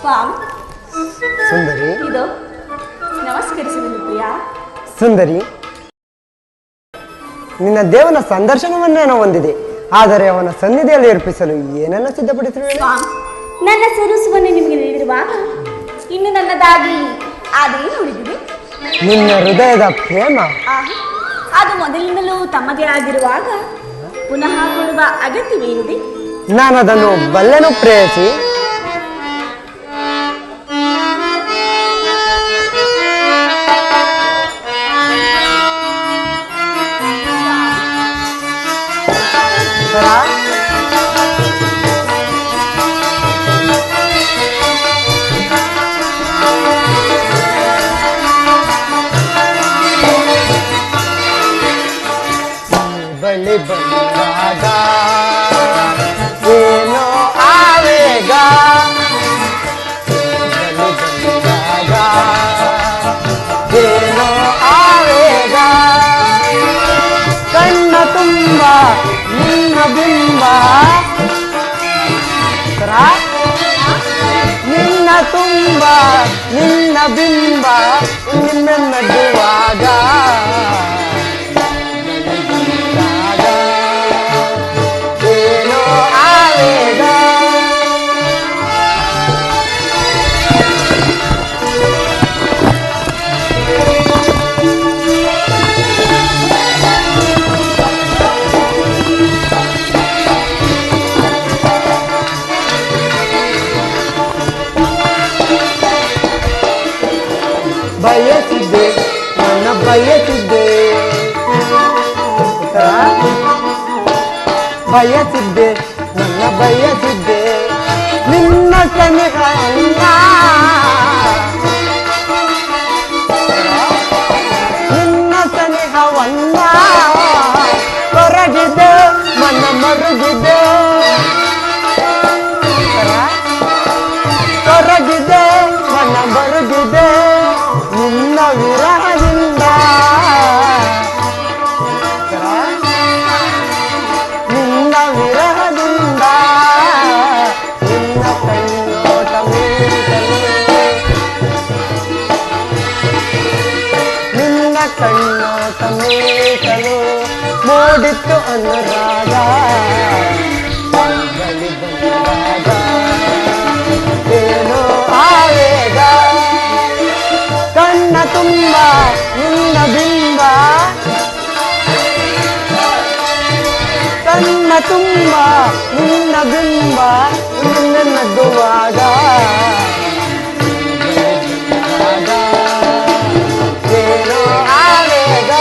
ಸ್ವಾಮಿ ಸುಂದರಿ, ಇದು ನಮಸ್ಕರಿಸಿದನು ಪ್ರಿಯ. ಸುಂದರಿ, ನಿನ್ನ ದೇವನ ಸಂದರ್ಶನವನ್ನೇನೋ ಹೊಂದಿದೆ, ಆದರೆ ಅವನ ಸನ್ನಿಧಿಯಲ್ಲಿ ಅರ್ಪಿಸಲು ಏನನ್ನು ಸಿದ್ಧಪಡಿಸಿರುವೆ? ಸ್ವಾಮಿ, ನನ್ನ ಸರಸ್ವವನ್ನು ನಿಮಗೆ ನೀಡಿರುವಾಗ ಇನ್ನು ನನ್ನದಾಗಿ ಅದೇನು ಉಳಿದಿದೆ? ನಿನ್ನ ಹೃದಯದ ಪ್ರೇಮ ಅದು ಮೊದಲಿನಲ್ಲೂ ತಮ್ಮದೇ ಆಗಿರುವಾಗ ಪುನಃ ಕೊಡುವ ಅಗತ್ಯವೇನಿದೆ? ನಾನು ಅದನ್ನು ಬಲ್ಲೆನು ಪ್ರೇಯಸಿ. ಬಳಿ ಬಂದಾಗ ಏನೋ ಆವೇಗ, ಬಳಿ ಬಂದಾಗ ಏನೋ ಆವೇಗ, ಕಣ್ಣ ತುಂಬ ನಿನ್ನ ಬಿಂಬ, ನಿನ್ನ ತುಂಬ ನಿನ್ನ ಬಿಂಬ ನಿನ್ನ ನಡುವಾಗ ಏನೋ ಆವೇಗ. ಬಯಸಿದ್ದೆ ನನ್ನ ಬಯಸಿದ್ದೆ, ಬಯಸಿದ್ದೆ ನನ್ನ ಬಯಸಿದ್ದೆ ನಿನ್ನ ಸನಿಹವನ್ನ, ನಿನ್ನ ಸನಿಹವನ್ನ ಕೊರಗಿದೆ ಮನ ಮರುಗಿದೆ, ಕೊರಗಿದೆ ಮನ ಮರುಗಿದೆ ನಿನ್ನ ವಿರಹದಿಂದ, ನಿನ್ನ ವಿರಹದಿಂದ ನಿನ್ನ ಕಣ್ಣೋಟ ಮೀಸಲು, ನಿನ್ನ ಕಣ್ಣೋಟ ಮೀಸಲು ಮೂಡಿತ್ತು ಅನುರಾಗ, ಬಳಿ ಬಂದಾಗ ಏನೋ ಆವೇಗ, ಕಣ್ಣ ತುಂಬ ನಿನ್ನ ಬಿಂಬ, ಕಣ್ಣ ತುಂಬ ನಿನ್ನ ಬಿಂಬ ನಿನ್ನ ನಗುವಾಗ ಏನೋ ಆವೇಗ.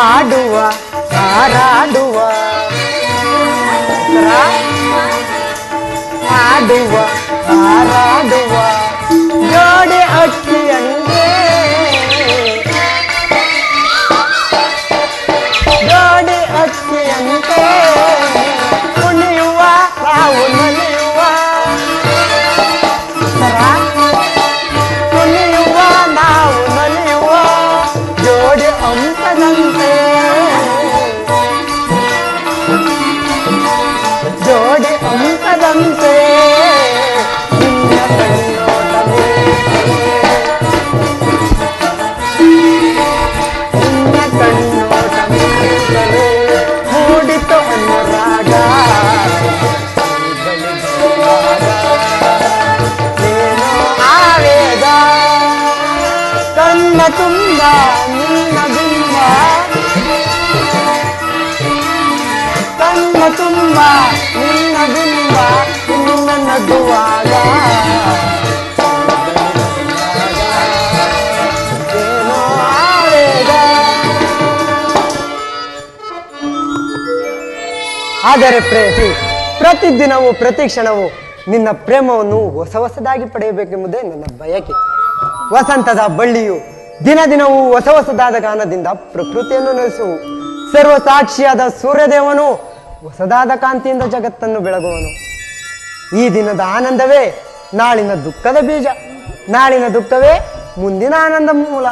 ಆಡುವ ಹಾರಾಡುವ, ಆಡುವ ಹಾರಾಡುವ ಜೋಡಿ ಅಕ್ಕಿಯಂತೆ, ಜೋಡಿ ಅಕ್ಕಿಯಂತೆ ಕುಣಿಯುವ ನಾವು ನಲಿಯುವ, ಕುಣಿಯುವ ನಾವು ನಲಿಯುವ ಜೋಡಿ ಅಂಕದಂತೆ, ಜೋಡಿ ಅಂಕದಂತೆ ನಿನ್ನ ಕಣ್ಣೋಟ ನಿನ್ನ ಕಣ್ಣೋಟ ಮೂಡಿತು ಅನುರಾಗ, ಏನೋ ಆವೇಗ, ಕಣ್ಣ ತುಂಬ ನಿನ್ನ ಬಿಂಬ, ಕಣ್ಣ ತುಂಬ ನಿನ್ನ ಬಿಂಬ ನಿನ್ನ ನಗುವಾಗ ಏನೋ ಆವೇಗ. ಆದರೆ ಪ್ರೇಯಸಿ, ಪ್ರತಿದಿನವೂ ಪ್ರತಿ ಕ್ಷಣವೂ ನಿನ್ನ ಪ್ರೇಮವನ್ನು ಹೊಸ ಹೊಸದಾಗಿ ಪಡೆಯಬೇಕೆಂಬುದೇ ನನ್ನ ಬಯಕೆ. ವಸಂತದ ಬಳ್ಳಿಯು ದಿನ ದಿನವೂ ಹೊಸ ಹೊಸದಾದ ಗಾನದಿಂದ ಪ್ರಕೃತಿಯನ್ನು ನಡೆಸುವು. ಸರ್ವ ಸಾಕ್ಷಿಯಾದ ಸೂರ್ಯದೇವನು ಹೊಸದಾದ ಕಾಂತಿಯಿಂದ ಜಗತ್ತನ್ನು ಬೆಳಗುವನು. ಈ ದಿನದ ಆನಂದವೇ ನಾಳಿನ ದುಃಖದ ಬೀಜ, ನಾಳಿನ ದುಃಖವೇ ಮುಂದಿನ ಆನಂದ ಮೂಲ.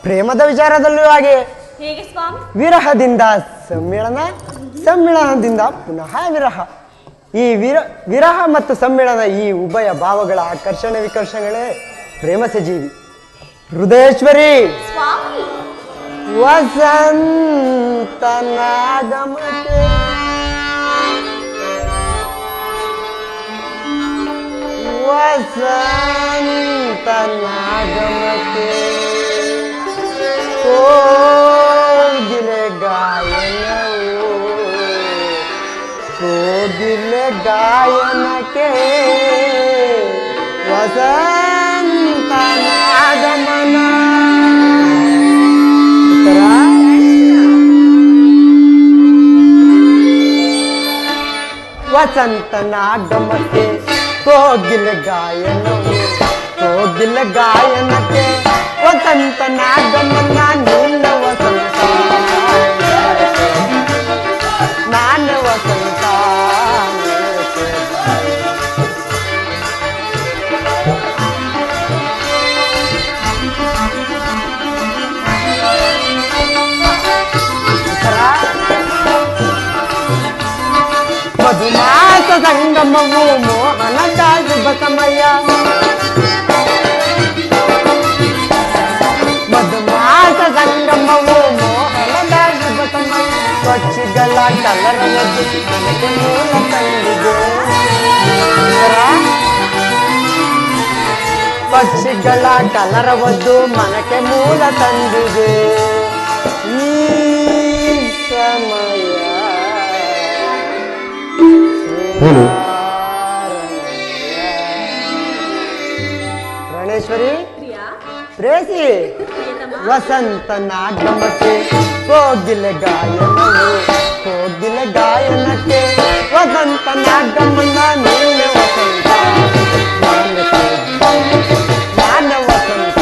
ಪ್ರೇಮದ ವಿಚಾರದಲ್ಲೂ ಹಾಗೆ, ಹೇಗೆ ಸ್ವಾಮಿ? ವಿರಹದಿಂದ ಸಮ್ಮಿಳನ, ಸಮ್ಮಿಳನದಿಂದ ಪುನಃ ವಿರಹ. ಈ ವಿರಹ ಮತ್ತು ಸಮ್ಮಿಳನ, ಈ ಉಭಯ ಭಾವಗಳ ಆಕರ್ಷಣೆ ವಿಕರ್ಷಣೆಗಳೇ ಪ್ರೇಮ ಸಜೀವಿ. ಹೃದಯೇಶ್ವರಿ ಸ್ವಾಮಿ ವಸಂತನಾಗಮಕ್ಕೆ ವಸಂತನಾಗಮಕ್ಕೆ ಕೋಗಿಲೆ ಗಾಯನವು, ಕೋಗಿಲೆ ಗಾಯನಕ್ಕೆ ವಸಂತನಾಗಮನ. ವಸಂತನಾಗಮಕ್ಕೆ ಕೋಗಿಲ ಗಾಯನವು, ಕೋಗಿಲ ಗಾಯನಕ್ಕೆ ವಸಂತನಾಗಮನ. ನಿನ್ನ ವಸಂತ ನಾನು ವಸಂತ. ಮಧುಮಾಸ ಸಂಗಮವು ಮೋಹನದ ಶುಭ ಸಮಯ, ಮಧುಮಾಸ ಸಂಗಮವು ಮೋಹನದ ಶುಭ ಸಮಯ. ಪಕ್ಷಿಗಳ ಕಲರವದು ನನಗೆ ಮೂಲ ತಂದಿದೆ, ಪಕ್ಷಿಗಳ ಕಲರವದ್ದು ಮನಕ್ಕೆ ಮೂಲ ತಂದಿದೆ. ಈ ಸಮಯ ರಣೇಶ್ವರಿ ಪ್ರಿಯಾ ಪ್ರೇಸಿ ವಸಂತನಾಗಮಕ್ಕೆ ಕೋಗಿಲ ಗಾಯನವು, ಕೋಗಿಲ ಗಾಯನಕ್ಕೆ ವಸಂತನಾಗಮನ. ನೀನೆ ವಸಂತ ನಾನು ವಸಂತ.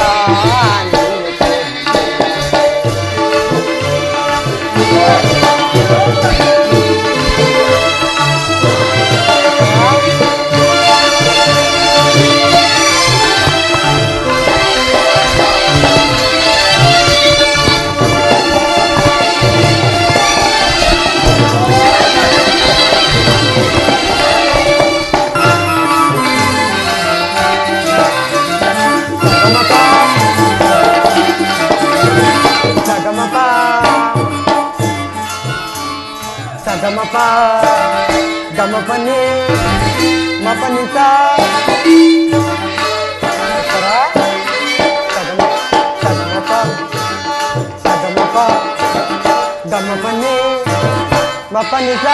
గమప గమపని మపనిత సగమప సగమప గమపని మపనిత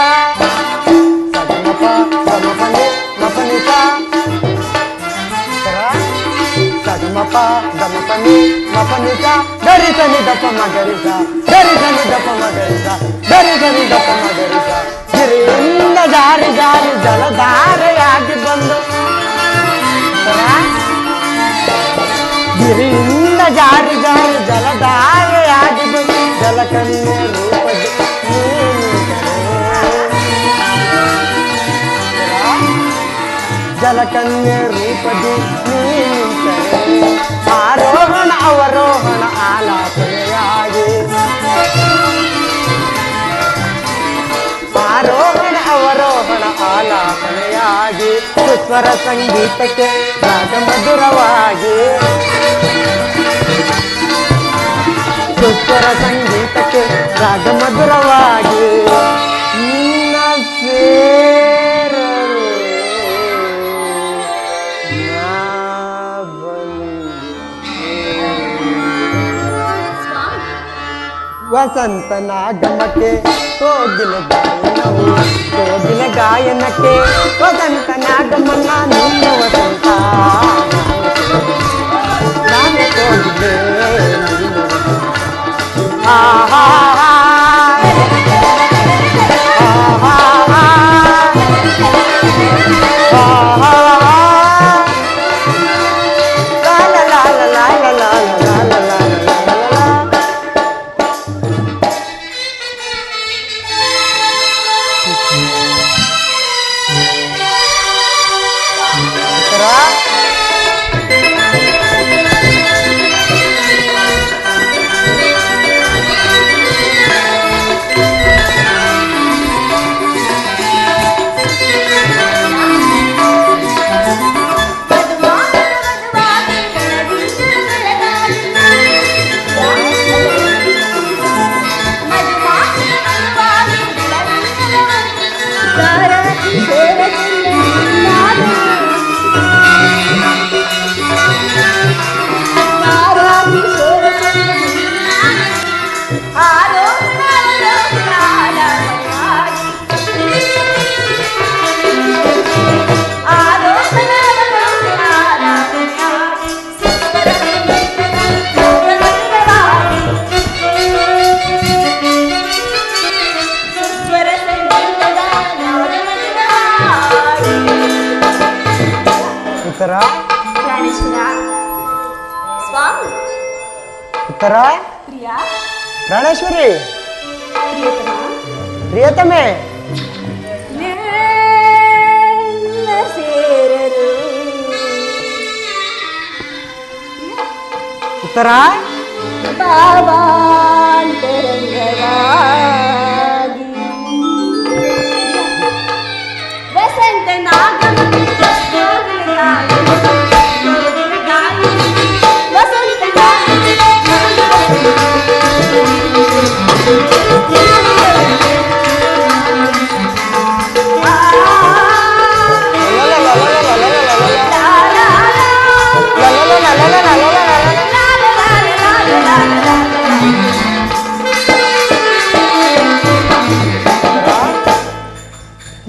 సగమప గమపని మపనిత సగమప గమపని మపనిత దరిసని దప మగరిత దరిసని దప మగరిత ದರಿಸರಿ ದಪ್ಪ ಮಗರಿಸ. ಗಿರಿಯಿಂದ ಜಾರಿ ಜಾರಿ ಜಲಧಾರೆಯಾಗಿ ಬಂದು, ಗಿರಿಯಿಂದ ಜಾರಿ ಜಾರಿ ಜಲಧಾರೆಯಾಗಿ ಬಂದು ಜಲಕನ್ಯೆ ರೂಪದಿ ಜಲಕನ್ಯೆ ರೂಪದಿ ನೀನಿಂತರೆ ಆರೋಹಣ ಅವರೋಹಣ ಆಲಾಪನೆಯಾಗಿ, ಆರೋಹಣ ಅವರೋಹಣ ಆಲಾಪನೆಯಾಗಿ ಸುಸ್ವರ ಸಂಗೀತಕ್ಕೆ ರಾಗ ಮಧುರವಾಗಿ, ಸುಸ್ವರ ಸಂಗೀತಕ್ಕೆ ರಾಗ ಮಧುರವಾಗಿ ನಿನ್ನ ಸೇರಲು ನಾ ವಸಂತನಾಗಮಕ್ಕೆ ಕೋಗಿಲ ಗಾಯನವು, ಕೋಗಿಲ ಗಾಯನಕ್ಕೆ ವಸಂತನಾಗಮನ. ನಿನ್ನ ವಸಂತ ನಾನು ಕೋಗಿಲೆ ಆಹಾ ಉತ್ತರ ಉತ್ತರ ಪ್ರಾಣೇಶ್ವರ ಸ್ವಾಮಿ ಉತ್ತರ ಪ್ರಿಯ ಪ್ರಾಣೇಶ್ವರಿ ಪ್ರಿಯತಮ ಪ್ರಿಯತಮೆ ನಿನ್ನ ಸೇರಲು ಉತ್ತರ ಭಾವಾಂತರಂಗವಾಗಿ ವಸಂತ ನಾಗಮ ವಸಂತ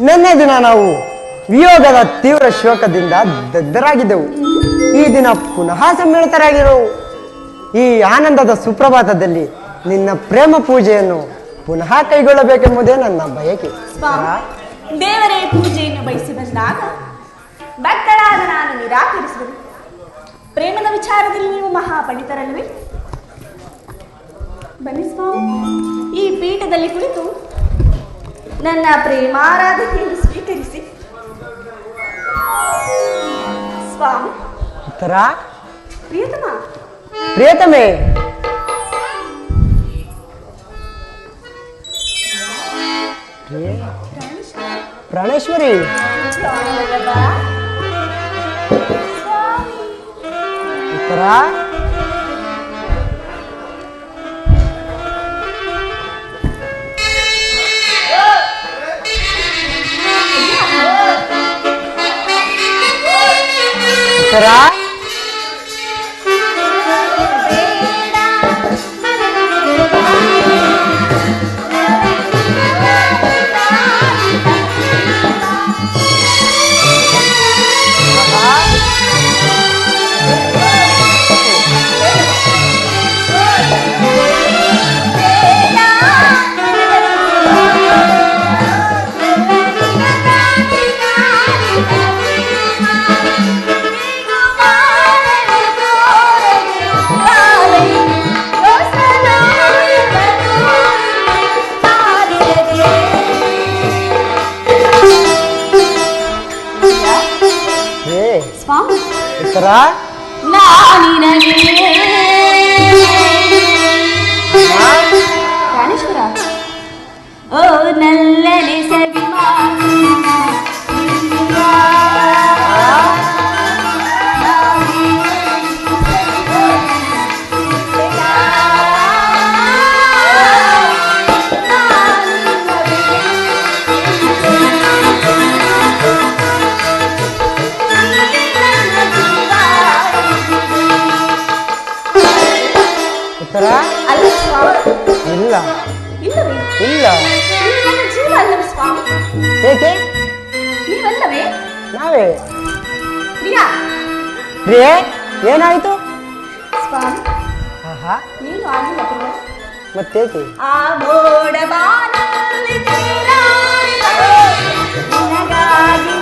ನಿನ್ನೆ ದಿನ ನಾವು ವಿಯೋಗದ ತೀವ್ರ ಶೋಕದಿಂದ ದಗ್ಧರಾಗಿದ್ದೆವು. ಈ ದಿನ ಪುನಃ ಸಮ್ಮಿಳಿತರಾಗಿರೋವು. ಈ ಆನಂದದ ಸುಪ್ರಭಾತದಲ್ಲಿ ನಿನ್ನ ಪ್ರೇಮ ಪೂಜೆಯನ್ನು ಪುನಃ ಕೈಗೊಳ್ಳಬೇಕೆಂಬುದೇ ನನ್ನ ಬಯಕೆ. ಸ್ವಾಮಿ, ದೇವರೇ ಪೂಜೆಯನ್ನು ಬಯಸಿ ಬಂದಾಗ ಭಕ್ತಳಾದ ನಾನು ನಿರಾಕರಿಸಿದೆ. ಪ್ರೇಮದ ವಿಚಾರದಲ್ಲಿ ನೀವು ಮಹಾಪಂಡಿತರಲ್ಲವೇ? ಬನ್ನಿ ಸ್ವಾಮಿ, ಈ ಪೀಠದಲ್ಲಿ ಕುಳಿತು ನನ್ನ ಪ್ರೇಮಾರಾಧನೆಯನ್ನು ಸ್ವೀಕರಿಸಿ. ಸ್ವಾಮಿ. ಉತ್ತರ ಪ್ರಿಯತಮ ಪ್ರಿಯತಮೆ ಪ್ರಾಣೇಶ್ವರಿ ಉತ್ತರ ಉತ್ತರ ಉತ್ತರ ಪ್ರಾಣೇಶ್ವರ ಓ ನಲ್ಲನೆ ಸವಿಮಾ ಉತ್ತರ ಅಲ್ಲ ಸ್ವಾಮಿ. ಇಲ್ಲ ಇಲ್ಲವೇ? ಇಲ್ಲ ನೀವು ನನ್ನ ಜೀವ ಅಲ್ಲವೇ ಸ್ವಾಮಿ? ಏಕೆ ನೀವಲ್ಲವೇ? ನಾವೇ ಪ್ರಿಯಾ ಪ್ರಿಯೆ ಏನಾಯ್ತು ಸ್ವಾಮಿ, ಆಹಾ ನೀನು ಆಗಿಲ್ಲ ಪ್ರಿಯ. ಮತ್ತೇಕೆ ಆ ಮೋಡ ಬಾನಲ್ಲಿ ತೇಲಾಡಿದಳು, ನಿನಗಾಗಿ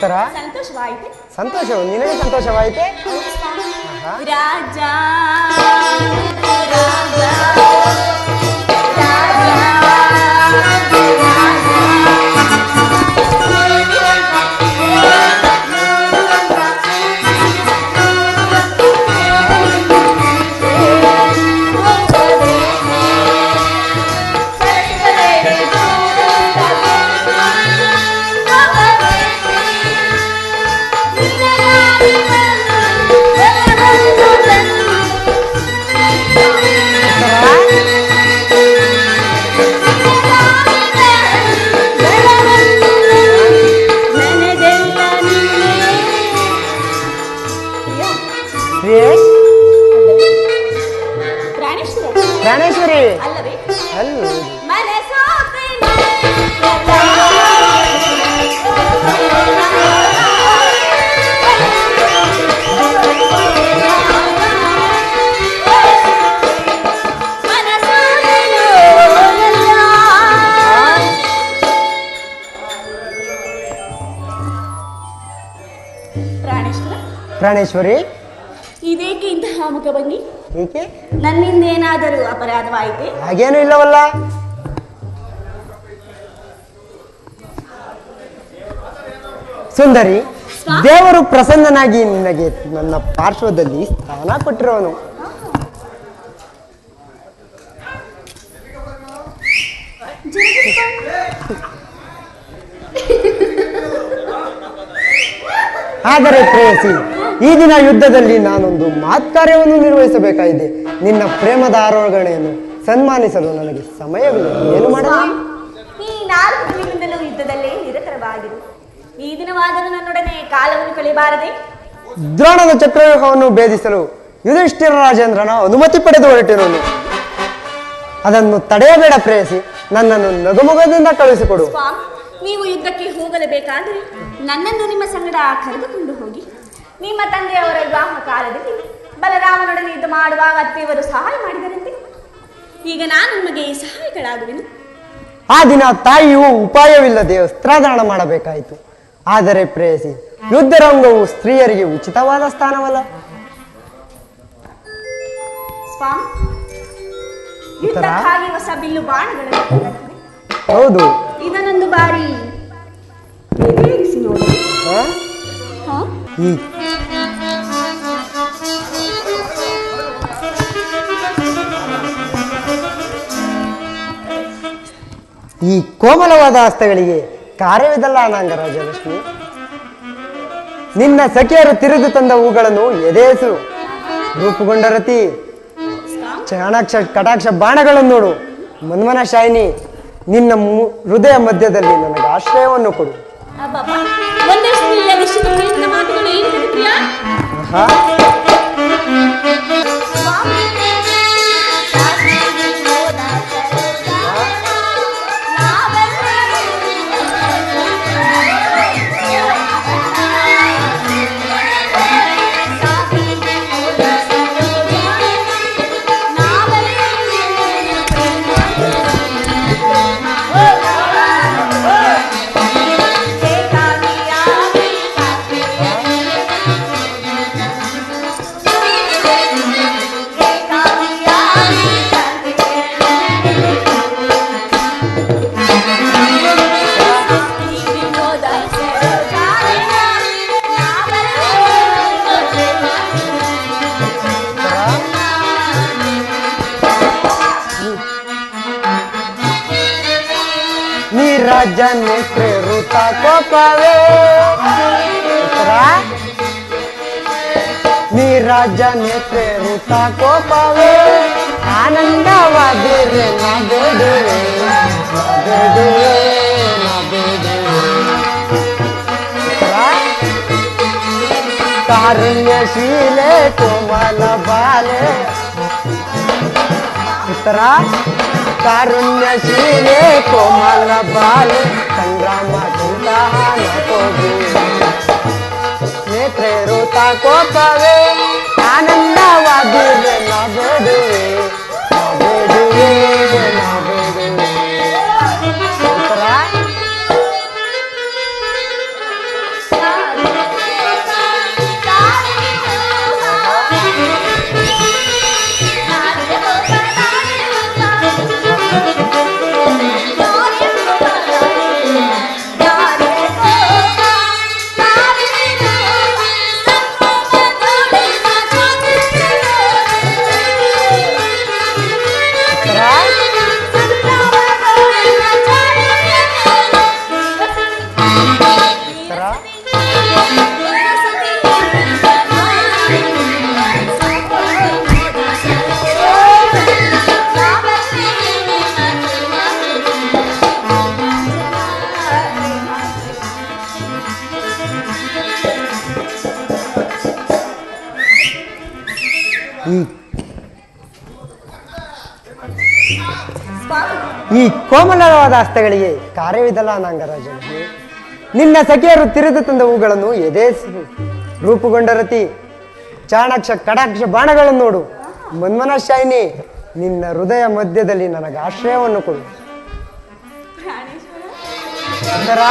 ಉತ್ತರ ಸಂತೋಷವಾಯಿತೆ. ಸಂತೋಷವು ನಿನಗೆ ಸಂತೋಷವಾಯಿತೆ. ರಾಜ ರಾಜ ಪ್ರಾಣೇಶ್ವರಿ ಅಲ್ಲವೇ? ಅಲ್ಲ ಪ್ರಾಣೇಶ್ವರಿ, ಇದೇಕೆ ಇಂತಹ ಮುಖ ಬನ್ನಿ? ಏಕೆ? ನನ್ನಿಂದ ಏನಾದರೂ ಅಪರಾಧವಾಯಿತೆ? ಹಾಗೇನು ಇಲ್ಲವಲ್ಲ. ಸುಂದರಿ, ದೇವರು ಪ್ರಸನ್ನನಾಗಿ ನಿನಗೆ ನನ್ನ ಪಾರ್ಶ್ವದಲ್ಲಿ ಸ್ಥಾನ ಕೊಟ್ಟಿರೋನು. ಆದರೆ ಪ್ರೇಯಸಿ, ಈ ದಿನ ಯುದ್ಧದಲ್ಲಿ ನಾನೊಂದು ಕಾರ್ಯವನ್ನು ನಿರ್ವಹಿಸಬೇಕಾಗಿದೆ. ನಿನ್ನ ಪ್ರೇಮದ ಆರೋಹಣೆಯನ್ನು ಸನ್ಮಾನಿಸಲು ನನಗೆ ಸಮಯವಿಲ್ಲ. ಏನು ಮಾಡಲಿ? ಈ 4 ದಿನದಿಂದಲೂ ಯುದ್ಧದಲ್ಲೇ ನಿರತರವಾಗಿರು. ಈ ದಿನವಾದರೂ ನನ್ನೊಡನೆ ಕಾಲವನ್ನು ಕಳೆಯಬಾರದೆ? ದ್ರೋಣದ ಚಕ್ರವ್ಯೂಹವನ್ನು ಭೇದಿಸಲು ಯುಧಿಷ್ಠಿರ ರಾಜೇಂದ್ರನ ಅನುಮತಿ ಪಡೆದು ಹೊರಟಿರೋನು. ಅದನ್ನು ತಡೆಯಬೇಡ ಪ್ರೇಯಸಿ, ನನ್ನನ್ನು ನಗುಮುಗದಿಂದ ಕಳುಹಿಸಿಕೊಡು. ಸ್ವಾಮಿ, ನೀವು ಯುದ್ಧಕ್ಕೆ ಹೋಗಲೇಬೇಕಾದರೆ ನನ್ನನ್ನು ನಿಮ್ಮ ಸಂಗಡ ಕರೆದುಕೊಂಡು ಹೋಗಿ. ನಿಮ್ಮ ತಂದೆಯವರ ವಿವಾಹ ಕಾಲದಲ್ಲಿ ಬಲರಾಮನೊಡನೆ ಯುದ್ಧ ಮಾಡುವಾಗ ಅತ್ತೆಯವರು ಸಹಾಯ ಮಾಡಿದರಂತೆ. ಈಗ ನಾನು ನಿಮಗೆ ಸಹಾಯಗಳಾಗುವೆನು. ಆ ದಿನ ತಾಯಿಯು ಉಪಾಯವಿಲ್ಲದೆ ವಸ್ತ್ರಾಧಾರಣ ಮಾಡಬೇಕಾಯಿತು. ಆದರೆ ಪ್ರೇಯಸಿ, ಯುದ್ಧರಂಗವು ಸ್ತ್ರೀಯರಿಗೆ ಉಚಿತವಾದ ಸ್ಥಾನವಲ್ಲ. ಸ್ವಾಮಿ, ಯುದ್ಧಕ್ಕಾಗಿ ಹೊಸ ಬಿಲ್ಲು ಬಾಣಗಳನ್ನು ತಂದಿದೆ. ಹೌದು, ಇದನ್ನೊಂದು ಬಾರಿ ಏರಿಸಿ ನೋಡಿ. ಈ ಕೋಮಲವಾದ ಹಸ್ತಗಳಿಗೆ ಕಾರ್ಯವಿದಲ್ಲ ಅನಾಂಗ ರಾಜಲಕ್ಷ್ಮಿ. ನಿನ್ನ ಸಖಿಯರು ತಿರುದು ತಂದ ಹೂಗಳನ್ನು ಎದೆಸು. ರೂಪುಗೊಂಡ ರತಿ, ಚಾಣಾಕ್ಷ ಕಟಾಕ್ಷ ಬಾಣಗಳನ್ನು ನೋಡು. ಮನ್ಮನ ಶಾಯಿನಿ, ನಿನ್ನ ಹೃದಯ ಮಧ್ಯದಲ್ಲಿ ನನಗೆ ಆಶ್ರಯವನ್ನು ಕೊಡು. ರಾಜನೇತ್ರೆ ಋತ ಕೋಪವೇ ನೀ ರಾಜನೇತ್ರೆ ಋತ ಕೋಪವೇ ಆನಂದವಾದಿರೆ ನಾ ಬೇಡುವೆ ಬೇಡುವೆ ನಾ ಬೇಡುವೆ ಕಾರುಣ್ಯಶೀಲೆ ಕೋಮಲ ಬಾಲೆ ಉತ್ತರ ಕಾರುಣ್ಯಶೀಲೆ ಕೋಮಲ ಬಾಲೆ ಸಂಗ್ರಾಮ ಚಿಂತಾನಕೋಗಿ ನೇತ್ರೆ ಋತ ಕೋಪವೇ ಆನಂದವಾದಿರೆ ನಾ ಬೇಡುವೆ ನಾ ಬೇಡುವೆ ನಾ ಬೇಡುವೆ ಉತ್ತರ ಸ್ವಾಮಿ, ಈ ಕೋಮಲವಾದ ಹಸ್ತಗಳಿಗೆ ಕಾರ್ಯವಿದಲ್ಲ ನಾಂಗರಾಜನಿಗೆ. ನಿನ್ನ ಸಖಿಯರು ತಿರುದು ತಂದ ಹೂಗಳನ್ನು ಎದೆಸಿರು. ರೂಪುಗೊಂಡ ರತಿ ಚಾಣಾಕ್ಷ ಕಟಾಕ್ಷ ಬಾಣಗಳನ್ನು ನೋಡು. ಮನ್ಮನಶಾಯಿನಿ, ನಿನ್ನ ಹೃದಯ ಮಧ್ಯದಲ್ಲಿ ನನಗೆ ಆಶ್ರಯವನ್ನು ಕೊಡು. ಪ್ರಾಣೇಶ್ವರ,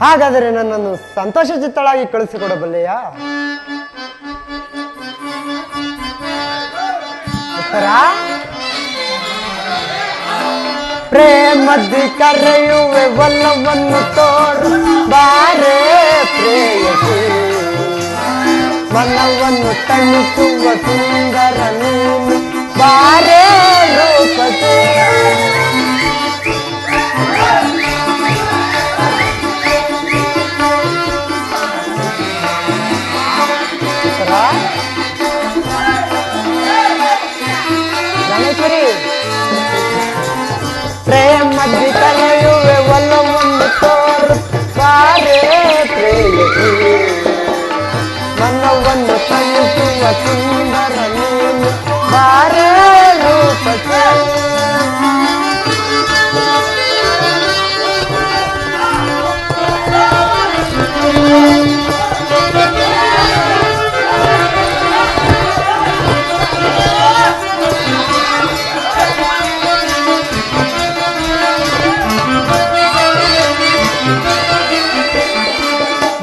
ಹಾಗಾದರೆ ನನ್ನನ್ನು ಸಂತೋಷ ಚಿತ್ತಳಾಗಿ ಕಳಿಸಿಕೊಡಬಲ್ಲೆಯಾ? ಉತ್ತರ ಪ್ರೇಮದಿ ಕರೆಯುವೆ ಒಲ್ಲವನ್ನು ತೋರು ಬಾರೆ ಪ್ರೇಯಸಿ, ಮನವನ್ನು ತಣಿಸುವ ಸುಂದರ ನೀನು ಬಾರೆ ರೂಪಸಿ. ಪ್ರೇಮದಿ ಕಲೆಯುವೆ ಒಲವನ್ನು ತೋರು ಬಾರೆ ಪ್ರೇಯಸಿ, ಮನವನ್ನು ತಣಿಸುವ ಸುಂದರ ನೀನು ಬಾರೆ ರೂಪಸಿ.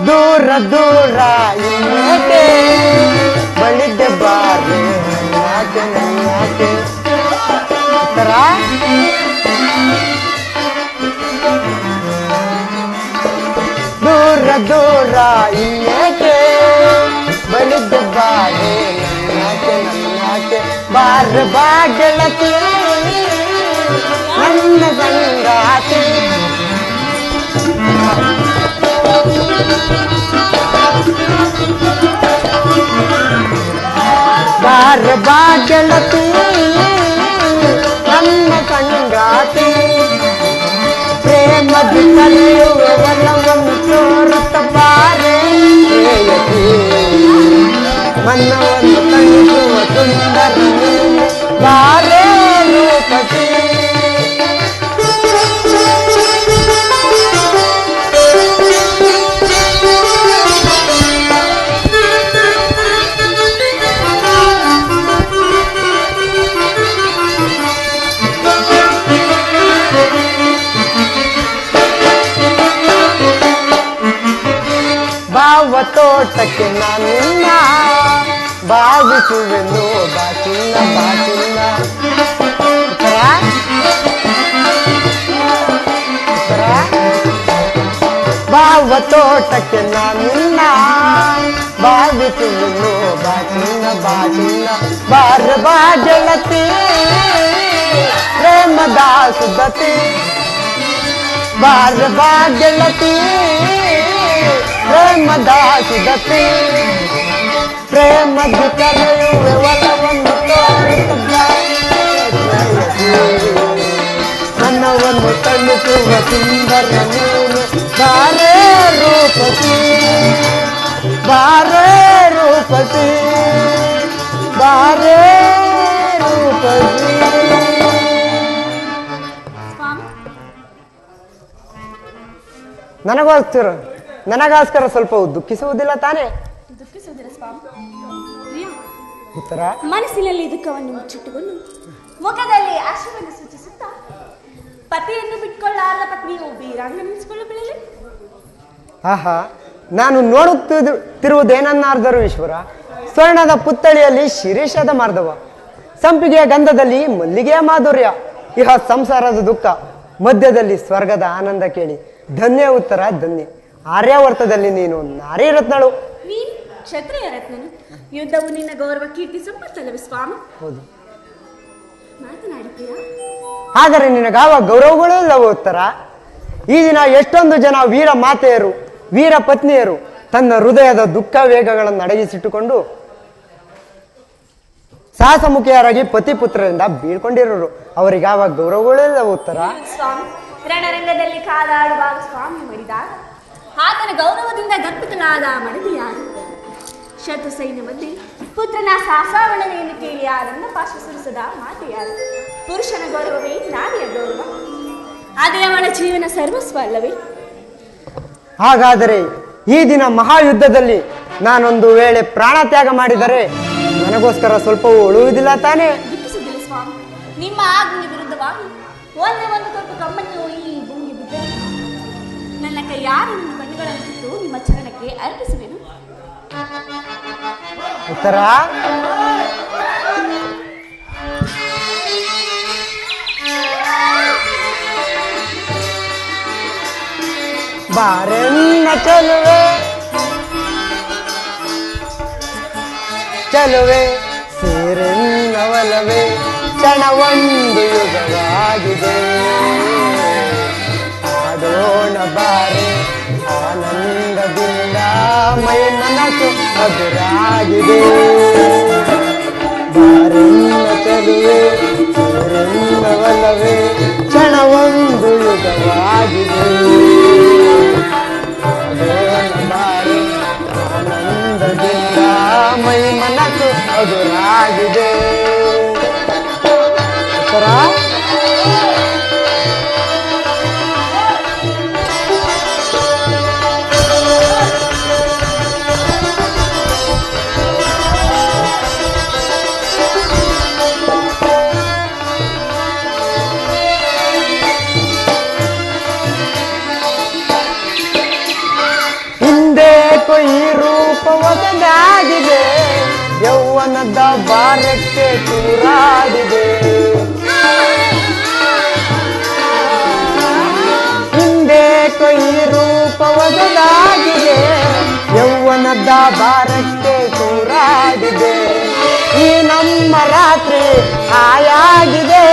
ದೂರ ದೂರ ಇನ್ನೇಕೆ ಬಳಿದ್ದೆ ಬಾರೆ ಯಾಕೆ ಯಾಕೆ ಉತ್ತರ ದೂರ ದೂರ ಇನ್ನೇಕೆ ಬಳಿದ್ದೆ ಬಾರೆ ಯಾಕೆ ಯಾಕೆ ಬಾರೆ ಬಾ ಗೆಳತಿ ನನ್ನ ಸಂಗಾತಿ. ಬಾರ ಬಾ ಗೆಳತಿ ನನ್ನ ಸಂಗಾತಿ, ಪ್ರೇಮದಿ ಕಲಿಯುವ ಒಲವನ್ನು ತೋರುತ್ತ ಬಾರೆ ಪ್ರೇಯಸಿ, ಮನವನ್ನು ತಣಿಸುವ ಸುಂದರ ನೀನು ಬಾರೆ ರೂಪಸಿ. ಭಾವ ತೋಟಕ್ಕೆ ನಾನಿನ್ನ ಭಾವಿಸುವೆನು ಬಾಚಿನ್ನ ಬಾಚಿನ್ನ. ಉತ್ತರ ಉತ್ತರ ಬಾವ ತೋಟಕ್ಕೆ ನಾನಿನ್ನ ಬಾವಿತು ಇನ್ನು ಬಾಚಿನ್ನ ಬಾಚಿನ್ನ ಬಾರ ಬಾ ಗೆಳತಿ ಪ್ರೇಮದ ಸುದತಿ ಬಾರ ಬಾ ಗೆಳತಿ ಪ್ರೇಮದ ಸುದತಿ ಪ್ರೇಮದ ಕರೆಯುವೆ ಒಲವನ್ನು ಮನವನ್ನು ತಣಿಸುವ ಸುಂದರ ನೀನು ಬಾರೇ ರೂಪಸಿ ಬಾರೇ ರೂಪಸಿ ಬಾರೇ ರೂಪಸಿ. ನನಗೋಸ್ಕರ ಸ್ವಲ್ಪ ದುಃಖಿಸುವುದಿಲ್ಲ ತಾನೇ? ದುಃಖಿಸುವುದಿಲ್ಲ ಸ್ವಾಮಿ. ಪ್ರಿಯ, ಉತ್ತರ ಮನಸ್ಸಿನಲ್ಲಿ ದುಃಖವನ್ನು ಮುಚ್ಚಿಟ್ಟುಕೊಂಡು ಮುಖದಲ್ಲಿ ಆಶಯವನ್ನು ಸೂಚಿಸುತ್ತಾ ಪತಿಯನ್ನು ಬಿಟ್ಕೊಳ್ಳಾರದ ಪತ್ನಿಯು ಬೀರಾಂಗನಿಸಿಕೊಳ್ಳಬರಲಿ. ಆಹಾ, ನಾನು ನೋಡುತ್ತಿರುವುದೇನನ್ನಾರ್ದರು ಈಶ್ವರ? ಸ್ವರ್ಣದ ಪುತ್ತಳಿಯಲ್ಲಿ ಶಿರೀಷದ ಮಾರ್ಧವ, ಸಂಪಿಗೆಯ ಗಂಧದಲ್ಲಿ ಮಲ್ಲಿಗೆಯ ಮಾಧುರ್ಯ, ಇಹ ಸಂಸಾರದ ದುಃಖ, ಮಧ್ಯದಲ್ಲಿ ಸ್ವರ್ಗದ ಆನಂದ ಕೇಳಿ ಧನ್ಯ ಉತ್ತರ ಧನ್ಯ. ಆರ್ಯಾವರ್ತದಲ್ಲಿ ನೀನು ನಾರಿ ರತ್ನಳು. ನೀನು ಕ್ಷತ್ರಿಯ ರತ್ನನು. ಯುದ್ಧವು ನಿನ್ನ ಗೌರವ ಕೀರ್ತಿ ಸಂಪತ್ತಲ್ಲವೇ ಸ್ವಾಮಿ? ಹೌದು. ಮಾತನಾಡುತ್ತೀರಾ? ಆದರೆ ನಿನಗಾವ ಗೌರವಗಳು ಇಲ್ಲವೋ ಉತ್ತರ? ಈ ದಿನ ಎಷ್ಟೊಂದು ಜನ ವೀರ ಮಾತೆಯರು ವೀರ ಪತ್ನಿಯರು ತನ್ನ ಹೃದಯದ ದುಃಖ ವೇಗಗಳನ್ನು ಅಡಗಿಸಿಟ್ಟುಕೊಂಡು ಸಾಹಸಮುಖಿಯರಾಗಿ ಪತಿ ಪುತ್ರರಿಂದ ಬೀಳ್ಕೊಂಡಿರೋರು. ಅವರಿಗಾವ ಗೌರವಗಳು ಇಲ್ಲವೋ ಉತ್ತರ? ಸ್ವಾಮಿ, ರಣರಂಗದಲ್ಲಿ ಕಾದಾಡುವಾಗ ಸ್ವಾಮಿ ಮಡಿದಾಗ ಆತನ ಗೌರವದಿಂದ ಗರ್ಭಿತನಾದ ಮಡದಿ ಯಾರು? ಶತ್ರು ಸೈನ್ಯ ಮಧ್ಯೆ ಪುತ್ರನ ಸಾಹಸವಣನೆಯನ್ನು ಕೇಳಿ ಆನಂದ ಪಾಶ ಸುರಿಸದ ಮಾತೆ ಯಾರು? ಪುರುಷನ ಗೌರವವೇ ನಾರಿಯ ಗೌರವ. ಅದೇ ಅವಳ ಜೀವನ ಸರ್ವಸ್ವ ಅಲ್ಲವೇ? ಹಾಗಾದರೆ ಈ ದಿನ ಮಹಾಯುದ್ಧದಲ್ಲಿ ನಾನೊಂದು ವೇಳೆ ಪ್ರಾಣ ತ್ಯಾಗ ಮಾಡಿದರೆ ನನಗೋಸ್ಕರ ಸ್ವಲ್ಪವೂ ಉಳುವುದಿಲ್ಲ ತಾನೇ? ದುಃಖಿಸುವುದಿಲ್ಲ ಸ್ವಾಮಿ. ನಿಮ್ಮ ಆಜ್ಞೆ ವಿರುದ್ಧವಾಗಿ ಒಂದೇ ಒಂದು ತೊಟ್ಟು ಕಮ್ಮನ್ನು ಈ ಭೂಮಿಗೆ ಬಿದ್ದರೆ ನನ್ನ ಕೈಯಾರು ನಿಮ್ಮ ಕಣ್ಣುಗಳನ್ನು ಕಿತ್ತು ನಿಮ್ಮ ಚರಣಕ್ಕೆ ಅರ್ಪಿಸುವೆನು. ಉತ್ತರ ಬಾರೆನ್ನ ಚಲುವೆ ಚಲುವೆ ಸೇರೆನ್ನವಲವೇ ಕ್ಷಣವೊಂದು ಯುಗವಾಗಿದೆ. ಆಡೋಣ ಬಾರೆ ಆನಂದದಿಂದ ಮೈ ಮನಸ್ಸು ಮಧುರಾಗಿದೆ. ಬಾರೆನ್ನ ಚಲುವೆ ಸೇರೆನ್ನವಲವೇ ಕ್ಷಣವೊಂದು ಯುಗವಾಗಿದೆ. ಬಾರೆ ಆನಂದದಿಂದ ಮೈ ಮನಸ್ಸು ಮಧುರಾಗಿದೆ. ಉತ್ತರ ಈ ರೂಪವದಾಗಿದೆ, ಯೌವನದ ಬಾರಕ್ಕೆ ತೂರಾಡಿದೆ. ಹಿಂದೆ ಈ ರೂಪವದಾಗಿದೆ, ಯೌವನದ ಬಾರಕ್ಕೆ ತೂರಾಡಿದೆ. ಈ ನಮ್ಮ ರಾತ್ರಿ ಆಯಾಗಿದೆ,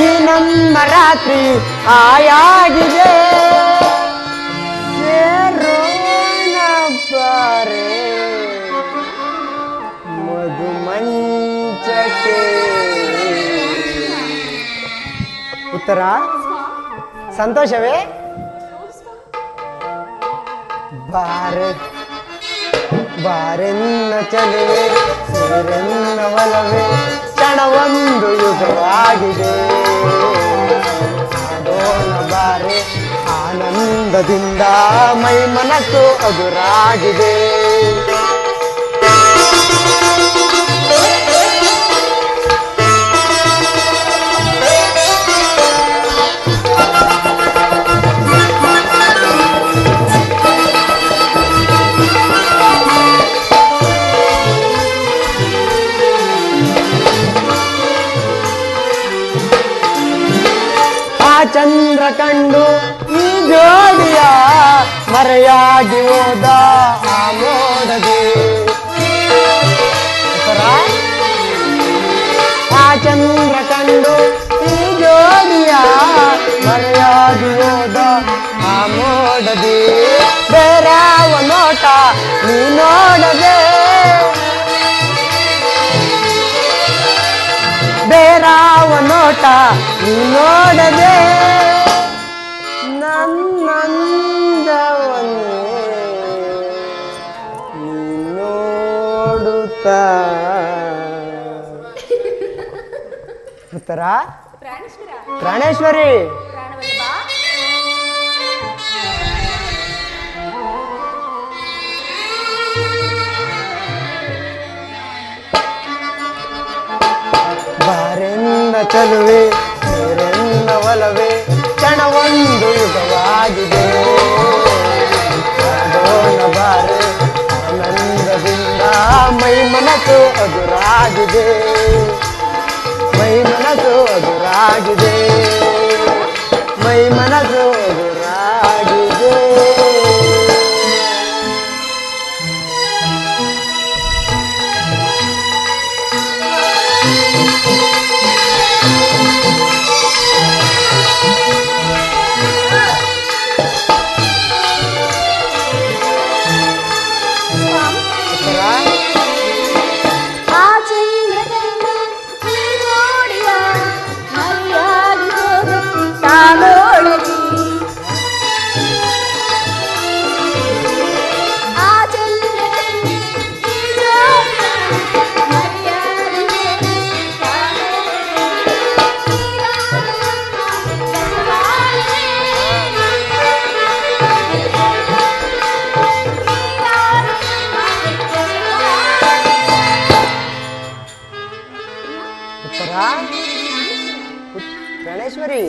ಈ ನಮ್ಮ ರಾತ್ರಿ ಆಯಾಗಿದೆ. ಸೇರೋಣ ಬಾರೆ ಮಧುಮಂಚಕ್ಕೆ. ಉತ್ತರ ಸಂತೋಷವೇ? ಬಾರೆ ಬಾರೆನ್ನ ಚಲುವೆ ಸೇರೆನ್ನ ಒಲವೇ ಕ್ಷಣವೊಂದು ಯುಗವಾಗಿದೆ. ಆಡೋಣ ಬಾರೆ ಆನಂದದಿಂದ ಮೈ ಮನಸ್ಸು ಹಗುರಾಗಿದೆ. ಮರೆಯಾಗಿ ಹೋದ ಆ ಮೋಡದೆ ಆ ಚಂದ್ರ ಕಂಡು ಈ ಜೋಡಿಯ ಮರೆಯಾಗಿ ಹೋದ ಆ ಮೋಡದೆ ಬೇರಾವ ನೋಟ ನೀ ನೋಡದೆ ಬೇರಾವ ನೋಟ ನೀ ನೋಡದೆ ನನ್ನಂದವನ್ನು ನೀ ನೋಡುತ್ತಾ ಉತ್ತರ ಪ್ರಾಣೇಶ್ವರಿ ಬಾರೆನ್ನ ಚಲುವೆ ಬೇರೆನ್ನ ಒಲವೇ ಕ್ಷಣವೊಂದು ಯುಗವಾಗಿದೆ ಅದೋಣ ಬಾರೆ ಆನಂದದಿಂದ ಮೈ ಮನಸ್ಸು ಅದುರಾಗಿದೆ ಮೈ ಮನಸ್ಸು ಅದುರಾಗಿದೆ ಮೈ ಮನಸ್ಸು ಅದುರಾಗಿದೆ ಪ್ರಾಣೇಶ್ವರಿ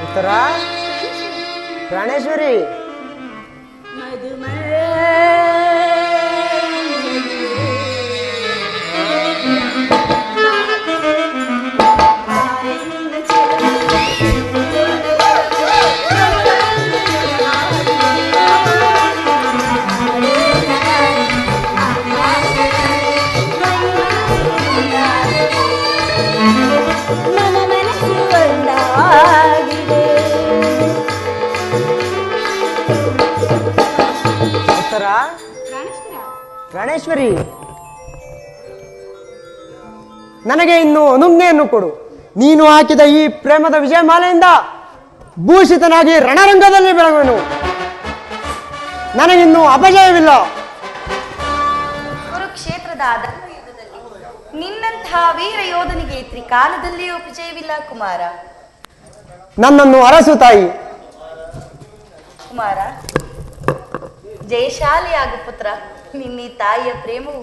ಉತ್ತರ ಪ್ರಾಣೇಶ್ವರಿ ಪ್ರಾಣೇಶ್ವರಿ ನನಗೆ ಇನ್ನು ಅನುಜ್ಞೆಯನ್ನು ಕೊಡು. ನೀನು ಹಾಕಿದ ಈ ಪ್ರೇಮದ ವಿಜಯಮಾಲೆಯಿಂದ ಭೂಷಿತನಾಗಿ ರಣರಂಗದಲ್ಲಿ ಬೆಳಗುವೆನು. ನನಗಿನ್ನೂ ಅಪಜಯವಿಲ್ಲ. ಕುರುಕ್ಷೇತ್ರದ ಧರ್ಮ ಯುದ್ಧದಲ್ಲಿ ನಿನ್ನಂತಹ ವೀರ ಯೋಧನಿಗೆ ತ್ರಿಕಾಲದಲ್ಲಿಯೂ ಅಪಜಯವಿಲ್ಲ ಕುಮಾರ. ನನ್ನನ್ನು ಅರಸು ತಾಯಿ. ಕುಮಾರ ಜಯಶಾಲಿಯಾಗು ಪುತ್ರ. ನಿನ್ನ ತಾಯಿಯ ಪ್ರೇಮವು,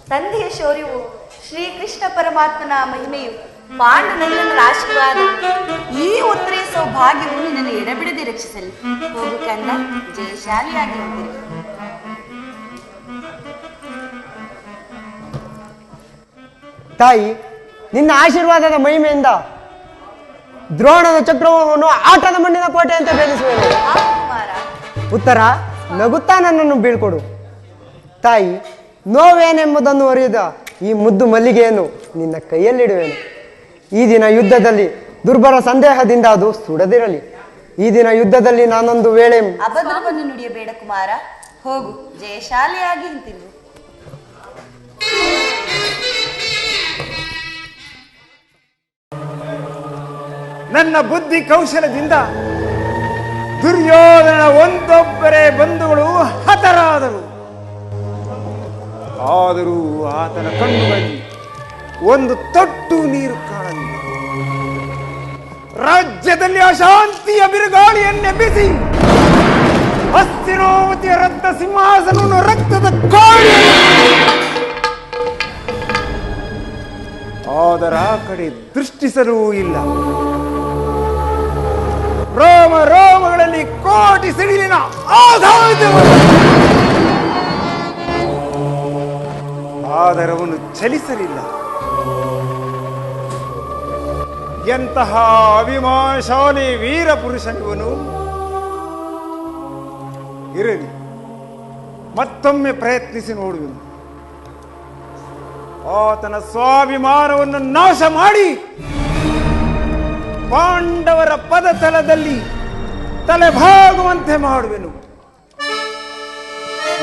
ತಂದೆಯ ಶೌರ್ಯವು, ಶ್ರೀಕೃಷ್ಣ ಪರಮಾತ್ಮನ ಮಹಿಮೆಯು, ಪಾಂಡುನಂದನ ಆಶೀರ್ವಾದ, ಈ ಉತ್ತರೆ ಸೌಭಾಗ್ಯವು ನಿನ್ನನ್ನು ಎಡಬಿಡದೆ ರಕ್ಷಿಸಲಿ. ಹೋಗು ಕಂದ, ಜಯಶಾಲಿಯಾಗಿ ಹೋಗಿರಿ. ತಾಯಿ, ನಿನ್ನ ಆಶೀರ್ವಾದದ ಮಹಿಮೆಯಿಂದ ದ್ರೋಣದ ಚಕ್ರವನ್ನು ಆಟದ ಮಣ್ಣಿನ ಕೋಟೆ ಅಂತ ಬೆಳೆಸುವೆನು. ಉತ್ತರ ನಗುತ್ತಾ ನನ್ನನ್ನು ಬೀಳ್ಕೊಡು. ತಾಯಿ, ನೋವೇನೆಂಬುದನ್ನು ಅರಿಯದ ಈ ಮುದ್ದು ಮಲ್ಲಿಗೆಯನ್ನು ನಿನ್ನ ಕೈಯಲ್ಲಿಡುವೆನು. ಈ ದಿನ ಯುದ್ಧದಲ್ಲಿ ದುರ್ಬಲ ಸಂದೇಹದಿಂದ ಅದು ಸುಡದಿರಲಿ. ಈ ದಿನ ಯುದ್ಧದಲ್ಲಿ ನಾನೊಂದು ವೇಳೆ ಅಬದ್ಧವನ್ನು ನುಡಿಯಬೇಡ ಕುಮಾರ. ಹೋಗು, ಜಯಶಾಲಿಯಾಗಿ ಹಿಂತಿರು. ನನ್ನ ಬುದ್ಧಿ ಕೌಶಲದಿಂದ ದುರ್ಯೋಧನ ಒಂದೊಬ್ಬರೇ ಬಂಧುಗಳು ಹತರಾದರು. ಆದರೂ ಆತನ ಕಣ್ಣುಗಳಲ್ಲಿ ಒಂದು ತೊಟ್ಟು ನೀರು ಕಾಣಲಿಲ್ಲ. ರಾಜ್ಯದಲ್ಲಿ ಅಶಾಂತಿಯ ಬಿರುಗಾಳಿಯನ್ನೆಬ್ಬಿಸಿ ಹಸ್ತಿನಾವತಿಯ ರಕ್ತ ಸಿಂಹಾಸನವನ್ನು ರಕ್ತದ ಕೋಳಿ. ಅದರ ಕಡೆ ದೃಷ್ಟಿಸಲೂ ಇಲ್ಲ. ರೋಮ ರೋಮಗಳಲ್ಲಿ ಕೋಟಿ ಸಿಡಿಲಿನ ಆಘಾತವನ್ನು, ಆದರೆ ಅವನು ಚಲಿಸಲಿಲ್ಲ. ಎಂತಹ ಅಭಿಮಾನಶಾಲಿ ವೀರ ಪುರುಷನಿವನು. ಇರಲಿ, ಮತ್ತೊಮ್ಮೆ ಪ್ರಯತ್ನಿಸಿ ನೋಡುವೆನು. ಆತನ ಸ್ವಾಭಿಮಾನವನ್ನು ನಾಶ ಮಾಡಿ ಪಾಂಡವರ ಪದತಲದಲ್ಲಿ ತಲೆಬಾಗುವಂತೆ ಮಾಡುವೆನು.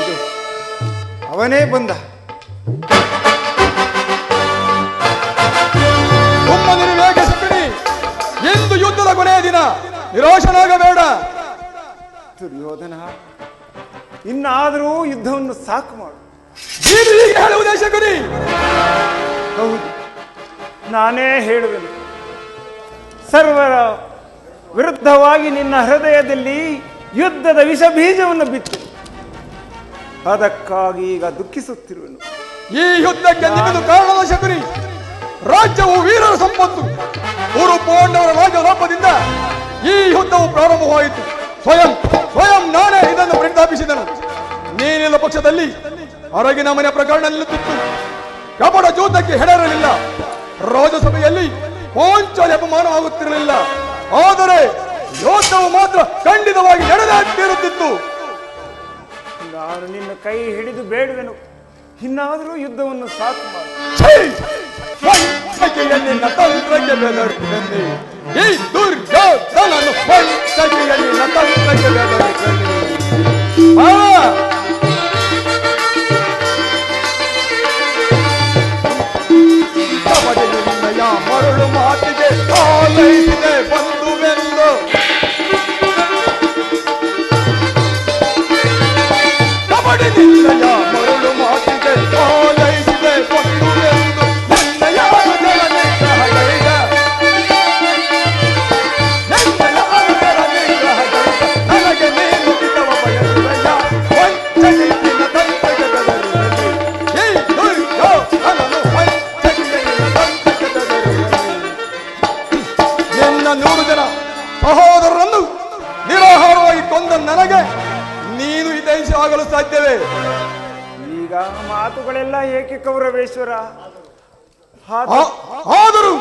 ಇದು ಅವನೇ ಬಂದ. ಎಂದು ಯುದ್ಧದ ಕೊನೆಯ ದಿನ, ನಿರಾಶನಾಗಬೇಡ. ದುರ್ಯೋಧನ, ಇನ್ನಾದರೂ ಯುದ್ಧವನ್ನು ಸಾಕು ಮಾಡು. ನೀನು ಹೀಗೆ ಹೇಳುವುದೇ ಶಕುನಿ? ಹೌದು, ನಾನೇ ಹೇಳುವೆನು. ಸರ್ವರ ವಿರುದ್ಧವಾಗಿ ನಿನ್ನ ಹೃದಯದಲ್ಲಿ ಯುದ್ಧದ ವಿಷ ಬೀಜವನ್ನು ಬಿತ್ತು. ಅದಕ್ಕಾಗಿ ಈಗ ದುಃಖಿಸುತ್ತಿರುವೆನು. ಈ ಯುದ್ಧಕ್ಕೆ ನಿಮ್ಮದು ಕಾರಣದ ಶಕುನಿ. ರಾಜ್ಯವು ವೀರರ ಸಂಪತ್ತು. ಊರು ಪಾಂಡವರ ರಾಜ್ಯ ಲೋಪದಿಂದ ಈ ಯುದ್ಧವು ಪ್ರಾರಂಭವಾಯಿತು. ಸ್ವಯಂ ನಾನೇ ಇದನ್ನು ಪ್ರತಿಪಾದಿಸಿದನು. ನೀನಿಲ್ಲ ಪಕ್ಷದಲ್ಲಿ ಹೊರಗಿನ ಮನೆ ಪ್ರಕರಣ ನಿಲ್ಲುತ್ತಿತ್ತು. ಕಪಟ ಜೂತಕ್ಕೆ ಹೆಣರಲಿಲ್ಲ. ರಾಜಸಭೆಯಲ್ಲಿ ಪಾಂಚಾಲಿ ಅಪಮಾನವಾಗುತ್ತಿರಲಿಲ್ಲ. ಆದರೆ ಯೋಧವು ಮಾತ್ರ ಖಂಡಿತವಾಗಿ ನಡೆದಾಡುತ್ತಿರುತ್ತಿತ್ತು. ನಾನು ನಿನ್ನ ಕೈ ಹಿಡಿದು ಬೇಡುವೆನು, ಇನ್ನಾದರೂ ಯುದ್ಧವನ್ನು ಸಾಕು ಮಾಡು. ನಿನ್ನ ತಂತ್ರಕ್ಕೆ ಬೆದರಿದ್ದೇನೆ. ಈ ದುರ್ಯೋಧನನು ನಿನ್ನ ತಂತ್ರಕ್ಕೆ ಬೆದರಿದ್ದೇನೆ. ನಿನ್ನಯ ಮರಳು ಮಾತಿಗೆ ಆಲೈಸಿದೆ ಬಂಧುವೆಂದು. ಕಬಡ್ಡಿ ನಿನ್ನಯ ಮರಳು ಮಾತಿಗೆ ಆಲೈಸಿದೆ ಬಂಧುವೆಂದು. ನಿನ್ನಯ ಜಲ ನಿಗ್ರಹಗಳಿಗ ನನಗೆ ನೀನು ಹಿತವ ಬಯಸುವೆಯ. ವಂಚನೆ ನಿನ್ನ ತಂತ್ರಕ್ಕೆ ಬೆದರುವೆನು. ಈ ದುರ್ಯೋಧನನು ವಂಚನೆ ನಿನ್ನ ತಂತ್ರಕ್ಕೆ ಬೆದರುವೆನು. ನಿನ್ನ 100 ಜನ ಸಹೋದರರನ್ನು ನಿರಾಹಾರವಾಗಿ ಕೊಂದ ನನಗೆ ನೀನು ಹಿತೈಷಿ ಆಗಲು ಸಾಧ್ಯವೇ? ಈಗ ಮಾತುಗಳೆಲ್ಲ ಏಕೆ ಕೌರವೇಶ್ವರ? ಆದರೂ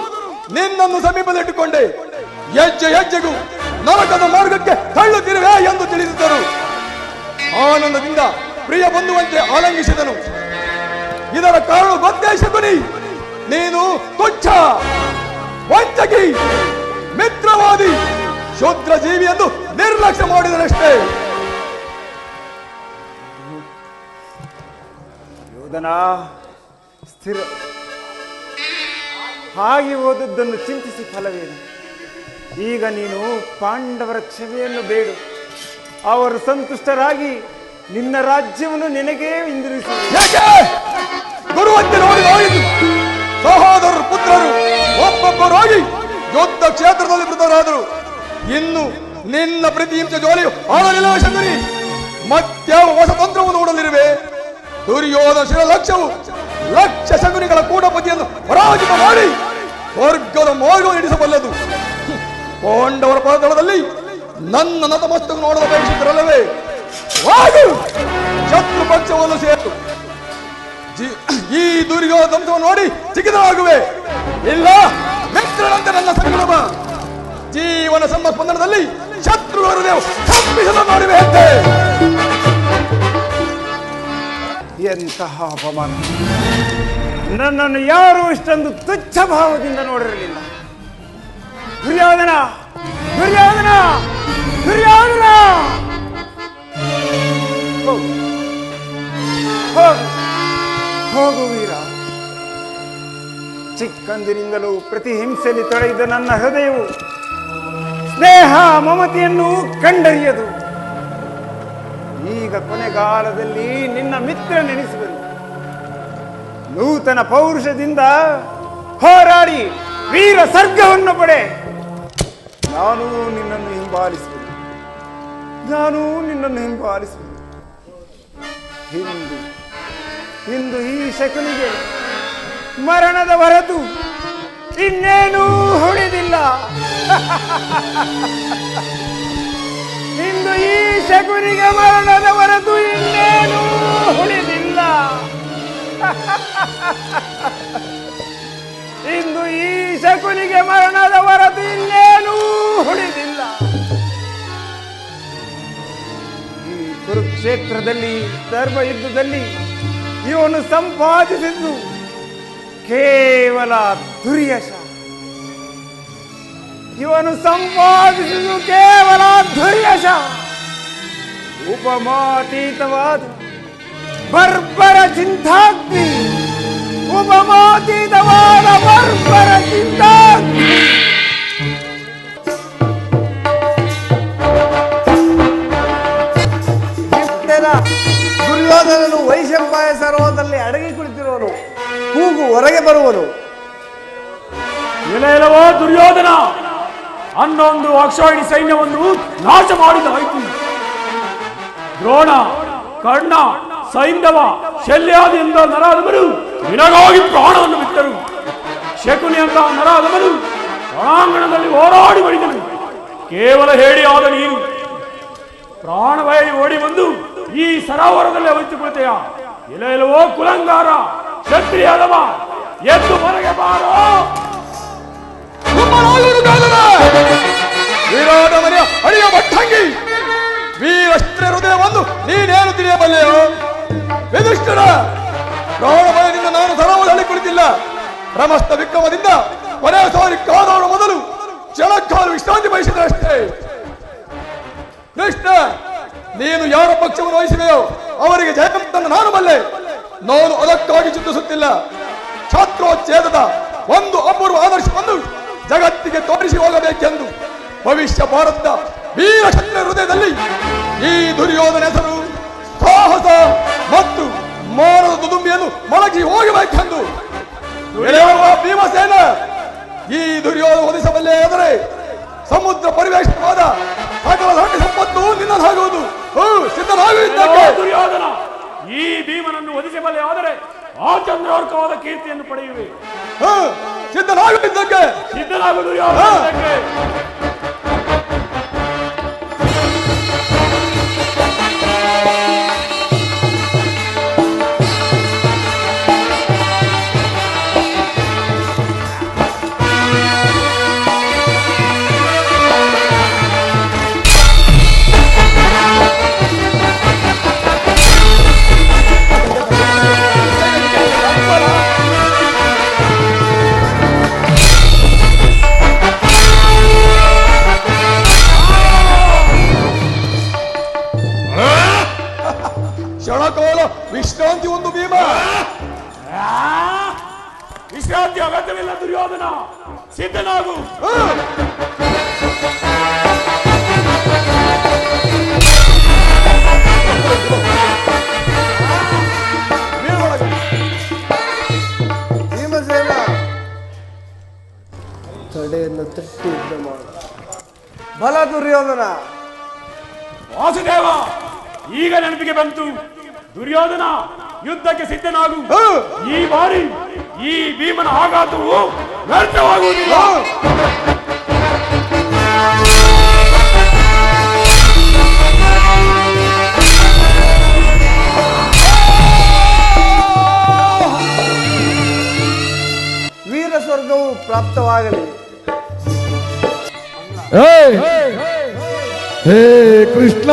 ನಿನ್ನನ್ನು ಸಮೀಪದಲ್ಲಿಟ್ಟುಕೊಂಡೆ ಹೆಜ್ಜೆಗೂ ನರಕದ ಮಾರ್ಗಕ್ಕೆ ತಳ್ಳುತ್ತಿರುವೆ ಎಂದು ತಿಳಿಸಿದರು. ಆನಂದದಿಂದ ಪ್ರಿಯ ಬಂಧುವಂತೆ ಆಲಂಗಿಸಿದನು. ಇದರ ಕಾರಣ ಗೊತ್ತೇ ಶಕುನಿ? ನೀನು ತುಚ್ಛ, ವಂಚಕಿ, ಮಿತ್ರವಾದಿ, ಶೂದ್ರ ಜೀವಿ ಎಂದು ನಿರ್ಲಕ್ಷ್ಯ ಮಾಡಿದರಷ್ಟೇ. ಯೋಧನ, ಸ್ಥಿರ. ಹಾಗೆ ಓದದ್ದನ್ನು ಚಿಂತಿಸಿ ಫಲವೇನು? ಈಗ ನೀನು ಪಾಂಡವರ ಕ್ಷಮೆಯನ್ನು ಬೇಡು. ಅವರು ಸಂತುಷ್ಟರಾಗಿ ನಿನ್ನ ರಾಜ್ಯವನ್ನು ನಿನಗೇ ಹಿಂದಿರುಗಿಸಿ. ಗುರುವಂತೆ ನೋಡಿ ನೋಡಿದ್ದು ಸಹೋದರರು ಪುತ್ರರು ಒಬ್ಬೊಬ್ಬರಾಗಿ ಯುದ್ಧ ಕ್ಷೇತ್ರದಲ್ಲಿ ಮೃತರಾದರು. ಇನ್ನು ನಿನ್ನ ಪ್ರತಿಹಿಂಸೆ ಜೋಲಿಯು ಆಡಲಿಲ್ಲ ಶಕುನಿ. ಮತ್ಯಾವ ಹೊಸ ತಂತ್ರವನ್ನು ನೋಡಲಿರುವೆ? ದುರ್ಯೋಧನ ಶಿರಲಕ್ಷವು ಲಕ್ಷ ಶಕುನಿಗಳ ಕೂಟಪತಿಯನ್ನು ಪರಾಜಿತ ಮಾಡಿ ಸ್ವರ್ಗದ ಮಾರ್ಗವನ್ನು ಹಿಡಿಸಬಲ್ಲದು. ಪಾಂಡವರ ಪದತಳದಲ್ಲಿ ನನ್ನ ನತಮಸ್ತಕ ನೋಡಲು ಬಯಸಿದ್ರಲ್ಲವೇ? ಶತ್ರು ಪಕ್ಷವನ್ನು ಸೇರು. ಈ ದುರ್ಯೋಧನವನ್ನು ನೋಡಿ ಚಿಕಿತವಾಗುವೆ. ಇಲ್ಲ, ಮಿತ್ರನಂತೆ ನನ್ನ ಸಂಕಲ್ಪ. ಜೀವನ ಸಂಸ್ಪಂದನದಲ್ಲಿ ಶತ್ರುಗಳ ಹೃದಯ ಕಂಪಿಸಲು ನೋಡಿವೆ ಅಂತೆ. ಎಂತಹ ಅಪಮಾನ! ನನ್ನನ್ನು ಯಾರೂ ಇಷ್ಟೊಂದು ತುಚ್ಛ ಭಾವದಿಂದ ನೋಡಿರಲಿಲ್ಲ. ದುರ್ಯೋಧನ, ದುರ್ಯೋಧನ, ದುರ್ಯೋಧನ! ಹೋಗು ವೀರ. ಚಿಕ್ಕಂದಿನಿಂದಲೂ ಪ್ರತಿಹಿಂಸೆಯಲ್ಲಿ ತೊಳೆದ ನನ್ನ ಹೃದಯವು ಸ್ನೇಹ ಮಮತೆಯನ್ನು ಕಂಡರಿಯದು. ಈಗ ಕೊನೆಗಾಲದಲ್ಲಿ ನಿನ್ನ ಮಿತ್ರ ನೆನೆಸುವೆನು. ನೂತನ ಪೌರುಷದಿಂದ ಹೋರಾಡಿ ವೀರ ಸರ್ಗವನ್ನು ಪಡೆ. ನಾನು ನಿನ್ನನ್ನು ಹಿಂಬಾಲಿಸುವೆನು. ಇಂದು ಈ ಶಕುನಿಗೆ ಮರಣದ ಹೊರತು ಇನ್ನೇನೂ ಉಳಿದಿಲ್ಲ. ಇಂದು ಈ ಶಕುನಿಗೆ ಮರಣದ ಹೊರತು ಇನ್ನೇನೂ ಉಳಿದಿಲ್ಲ. ಇಂದು ಈ ಶಕುನಿಗೆ ಮರಣದ ಹೊರತು ಇನ್ನೇನೂ ಉಳಿದಿಲ್ಲ. ಈ ಕುರುಕ್ಷೇತ್ರದಲ್ಲಿ ಧರ್ಮ ಯುದ್ಧದಲ್ಲಿ ಇವನು ಸಂಪಾದಿಸಿದ್ದು ಕೇವಲ ದುರ್ಯಶ. ಇವನು ಸಂಪಾದಿಸಿದ್ದು ಕೇವಲ ದುರ್ಯಶ. ಉಪಮಾತೀತವಾದ ಬರ್ಬರ ಚಿಂತಾಗ್ನಿ, ಉಪಮಾತೀತವಾದ ಬರ್ಬರ ಚಿಂತಾಗ್ನಿ. ದುರ್ಯೋಧನನು ವೈಶಂಪಾಯ ಸರೋವರದಲ್ಲಿ ಅಡಗಿ ಕುಳಿತಿರುವನು. ಕೂಗು ಹೊರಗೆ ಬರುವನು. ಇಲ್ಲವೋ ದುರ್ಯೋಧನ, ಹನ್ನೊಂದು ಅಕ್ಷೋಹಿಣಿ ಸೈನ್ಯವನ್ನು ನಾಶ ಮಾಡಿದಾಯಿತು. ದ್ರೋಣ, ಕರ್ಣ, ಸೈಂಧವ, ಶಲ್ಯಾದಿಯಿಂದ ನರಾಧಮರು ನಿನಗಾಗಿ ಪ್ರಾಣವನ್ನು ಬಿಟ್ಟರು. ಶಕುನಿ ಅಂತ ನರಾಧಮರು ರಣಾಂಗಣದಲ್ಲಿ ಹೋರಾಡಿ ಬಡಿದನು. ಕೇವಲ ಹೇಳಿಯಾದ ನೀನು ಪ್ರಾಣಭಯ ಓಡಿ ಬಂದು ಈ ಸರೋವರದಲ್ಲಿ ಅವಿತುಕೊಳ್ತೆಯ. ಇಲ್ಲವೋ ಕುಲಂಗಾರ, ಕ್ಷತ್ರಿಯದವ, ಎದ್ದು ಹೊರಗೆ ಬಾರೋ. ವಿರಾಟ ಮನೆಯ ಅಳಿಯ ಭಟ್ಟಂಗಿ, ವೀರಸ್ತ್ರ ಹೃದಯವನ್ನು ನೀನೇನು ತಿಳಿಯಬಲ್ಲೆಯೋ? ವಿದುಷ್ಟರ ಪ್ರಾಣಭಯದಿಂದ ನಾನು ಸರೋವರದಲ್ಲಿ ಕುಳಿತಿಲ್ಲ. ಪ್ರಮಸ್ತ ವಿಕ್ರಮದಿಂದ ಕೊನೆಯ ಸಾರಿ ಕಾದವರ ಮೊದಲು ಕ್ಷಣಕ್ಕಾಲು ವಿಶ್ರಾಂತಿ ಬಯಸಿದರಷ್ಟೇ. ಕೃಷ್ಣ, ನೀನು ಯಾರ ಪಕ್ಷವನ್ನು ವಹಿಸಿದೆಯೋ ಅವರಿಗೆ ಜಯಂತನ್ನು ನಾನು ಬಲ್ಲೆ. ನಾನು ಅದಕ್ಕಾಗಿ ಚಿಂತಿಸುತ್ತಿಲ್ಲ. ಛಾತ್ರೋಚ್ಛೇದದ ಒಂದು ಅಪೂರ್ವ ಆದರ್ಶವನ್ನು ಜಗತ್ತಿಗೆ ತೋರಿಸಿ ಹೋಗಬೇಕೆಂದು ಭವಿಷ್ಯ ಭಾರತದ ವೀರಕ್ಷತ್ರ ಹೃದಯದಲ್ಲಿ ಈ ದುರ್ಯೋಧನ ಹೆಸರು, ಸಾಹಸ ಮತ್ತು ಮಾನದ ದುದುಂಬಿಯನ್ನು ಮೊಳಗಿ ಹೋಗಬೇಕೆಂದು ಭೀಮಸೇನ ಈ ದುರ್ಯೋಧನ ಒದಿಸಬಲ್ಲೆ. ಆದರೆ ಸಮುದ್ರ ಪರಿವೇಶವಾದ ಸಕಲ ಧಾನ್ಯ ಸಂಪತ್ತು ನಿನ್ನದಾಗುವುದು. ಸಿದ್ಧನಾಗಿದ್ದಕ್ಕೆ ದುರ್ಯೋಧನ, ಈ ಭೀಮನನ್ನು ಒದಿಸಬಲ್ಲೆ. ಆದರೆ ಆ ಚಂದ್ರಾರ್ಕವಾದ ಕೀರ್ತಿಯನ್ನು ಪಡೆಯುವೆ. ಸಿದ್ಧನಾಗಿದ್ದಕ್ಕೆ ಸಿದ್ಧನಾಗು ದುರ್ಯೋಧನಕ್ಕೆ. ಕ್ಷಣಕಾಲ ವಿಶ್ರಾಂತಿ ಒಂದು ಭೀಮ. ವಿಶ್ರಾಂತಿ ಅಗತ್ಯವಿಲ್ಲ ದುರ್ಯೋಧನ, ಸಿದ್ಧನಾಗು. ಭೀಮಸೇನ ತಡೆಯನ್ನು ತಟ್ಟಿ ಯುದ್ಧ ಮಾಡು. ಬಲ ದುರ್ಯೋಧನ. ವಾಸುದೇವ, ಈಗ ನೆನಪಿಗೆ ಬಂತು. ದುರ್ಯೋಧನ, ಯುದ್ಧಕ್ಕೆ ಸಿದ್ಧನಾಗು. ಈ ಬಾರಿ ಈ ಭೀಮನ ಆಘಾತವು ವ್ಯರ್ಥವಾಗುವುದಿಲ್ಲ. ವೀರ ಸ್ವರ್ಗವು ಪ್ರಾಪ್ತವಾಗಲಿ. ಹೇ ಕೃಷ್ಣ,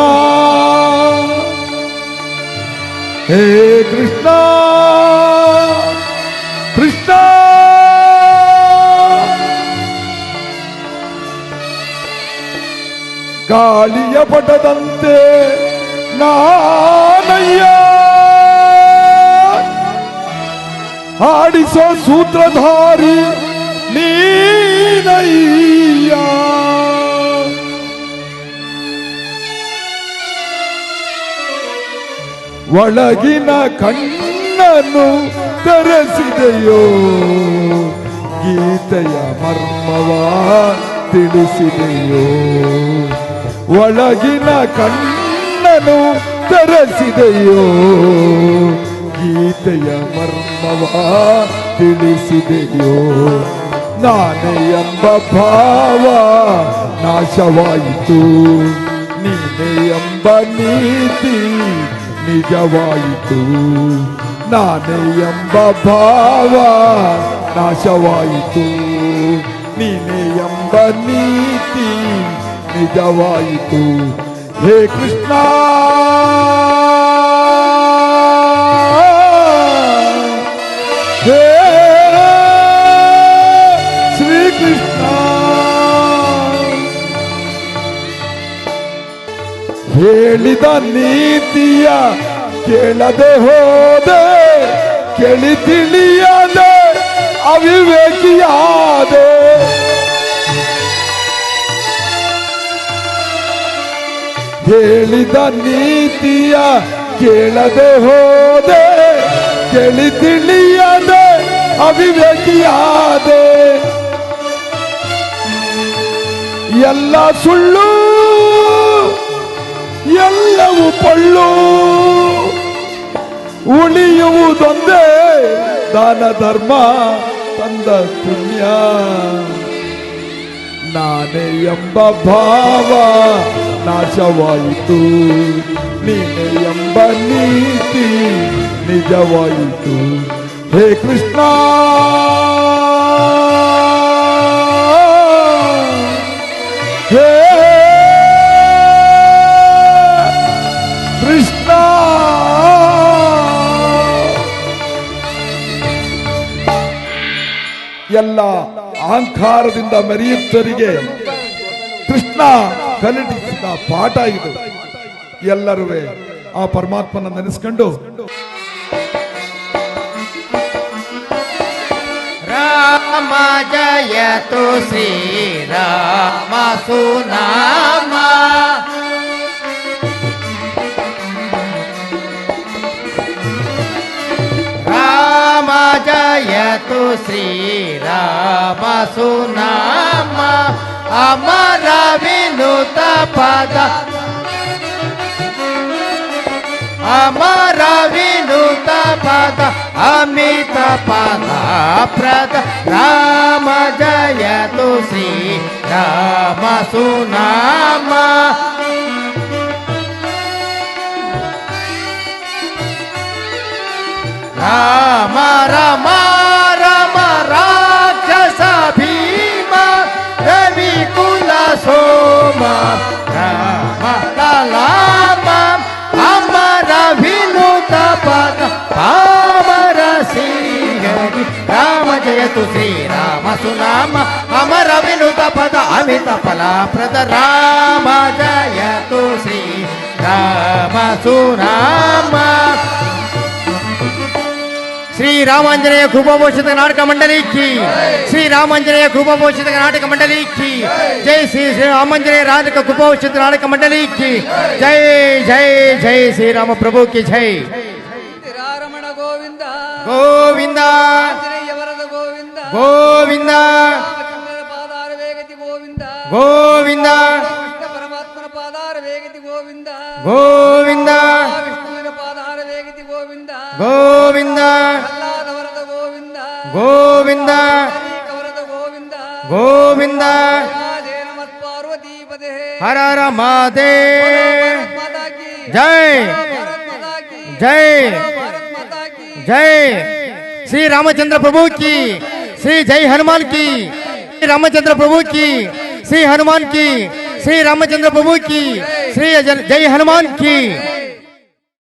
ಹೇ ಕೃಷ್ಣ, ಕೃಷ್ಣ, ಗಾಳಿಯ ಪಟದಂತೆ ನಾನಯ್ಯ, ಹಾಡಿಸೋ ಸೂತ್ರಧಾರಿ ನೀನಯ್ಯ. ಒಳಗಿನ ಕಣ್ಣನ್ನು ತೆರೆಸಿದೆಯೋ, ಗೀತೆಯ ಮರ್ಮವ ತಿಳಿಸಿದೆಯೋ. ಒಳಗಿನ ಕಣ್ಣನ್ನು ತೆರೆಸಿದೆಯೋ, ಗೀತೆಯ ಮರ್ಮವ ತಿಳಿಸಿದೆಯೋ. ನಾನೇ ಎಂಬ ಭಾವ ನಾಶವಾಯಿತು, ನೀನೇ ಎಂಬ ನೀತಿ ನಿಜವಾಯಿತು. ನಾನೇ ಎಂಬ ಭಾವ ನಾಶವಾಯಿತು, ನೀನೆ ಎಂಬ ನೀತಿ ನಿಜವಾಯಿತು. ಹೇ ಕೃಷ್ಣ, ಹೇ ಶ್ರೀಕೃಷ್ಣ, ಹೇಳಿದ ನೀತಿಯ ಕೇಳದೆ ಹೋದೆ, ಕೇಳಿ ತಿಳಿಯದೆ ಅವಿವೇಕಿಯಾದೆ. ಹೇಳಿದ ನೀತಿಯ ಕೇಳದೆ ಹೋದೆ, ಕೇಳಿ ತಿಳಿಯದೆ ಅವಿವೇಕಿಯಾದೆ. ಎಲ್ಲ ಸುಳ್ಳು, ಎಲ್ಲವೂ ಪಳ್ಳು, ಉಳಿಯುವುದೊಂದೇ ದಾನ ಧರ್ಮ ತಂದ ಪುಣ್ಯ. ನಾನೇ ಎಂಬ ಭಾವ ನಾಶವಾಯಿತು, ನೀನೆ ಎಂಬ ನೀತಿ ನಿಜವಾಯಿತು. ಹೇ ಕೃಷ್ಣ, ಹೇ ಕೃಷ್ಣ. ಎಲ್ಲ ಅಹಂಕಾರದಿಂದ ಮೆರೆಯುತ್ತರಿಗೆ ಕೃಷ್ಣ ಕಲಿಸಿದ ಪಾಠ ಇದು. ಎಲ್ಲರೂ ಆ ಪರಮಾತ್ಮನ ನೆನೆಸ್ಕೊಂಡು ರಾಮ ಜಯತು ಶ್ರೀರಾಮ ಸುನಾಮ, ರಾಮ ಜಯತು ಶ್ರೀರಾಮ ಸುನಾಮ, ಅಮರ ವಿನುತ ಪದ, ಅಮರ ವಿನುತ ಪದ, ಅಮಿತ ಪದ ಪ್ರದ. ರಾಮ ಜಯತು ಶ್ರೀ ರಾಮ ಸುನಾಮ, ರಾಮ ರಮ ರಮ ರಾಕ್ಷಸ ಭೀಮ, ರವಿ ಕುಲ ಸೋಮ, ರಾಮ ಲಲಾಮ, ಅಮರ ವಿನುತ ಪದ ಪಾಮರ ಶ್ರೀಹರಿ. ರಾಮ ಜಯತು ಶ್ರೀರಾಮ ಸುನಾಮ, ಅಮರ ವಿನುತ ಪದ ಅಮಿತ ಫಲಪ್ರದ. ರಾಮ ಜಯತು ಶ್ರೀ ರಾಮ ಸುನಾಮ. ಶ್ರೀ ರಾಮಾಂಜನೇಯ ಕೃಪಾಪೋಷಿತ ನಾಟಕ ಮಂಡಳಿ ಕಿ, ಶ್ರೀ ರಾಮಾಂಜನೇಯ ಕೃಪಾಪೋಷಿತ ನಾಟಕ ಮಂಡಳಿ ಕಿ ಜೈ. ಶ್ರೀ ರಾಮಾಂಜನೇಯ ರಾಧಕ ಕೃಪಾಪೋಷಿತ ನಾಟಕ ಮಂಡಳಿ ಕಿ ಜೈ. ಜೈ ಜೈ ಶ್ರೀರಾಮ ಪ್ರಭು ಕಿ ಜೈ. ರಮಣ ಗೋವಿಂದ ಗೋವಿಂದ ವರದ ಗೋವಿಂದ ಗೋವಿಂದ ಪಾದಾರ ವೇಗತಿ ಗೋವಿಂದ ಗೋವಿಂದ ಪರಮಾತ್ಮನ ಪಾದಾರ ವೇಗತಿ ಗೋವಿಂದ ಗೋವಿಂದ ವಿಷ್ಣುವಿನ ಪಾದಾರ ವೇಗತಿ ಗೋವಿಂದ ಗೋವಿಂದ ವರದ ಗೋವಿಂದ ಗೋವಿಂದ ವರದ ಗೋವಿಂದ ಗೋವಿಂದ. ನಮತ್ ಪಾರ್ವತಿ ಪದೇ ಹರ ಹರ ಮಾತೆ ಮಾತಾ ಕಿ ಜೈ. ಭಾರತ್ ಮಾತಾ ಕಿ ಜೈ ಭಾರತ್ ಮಾತಾ ಕಿ जय. श्री रामचंद्र प्रभु की, श्री जय हनुमान की, श्री रामचंद्र प्रभु की, श्री हनुमान की, श्री रामचंद्र प्रभु की, श्री जय हनुमान की.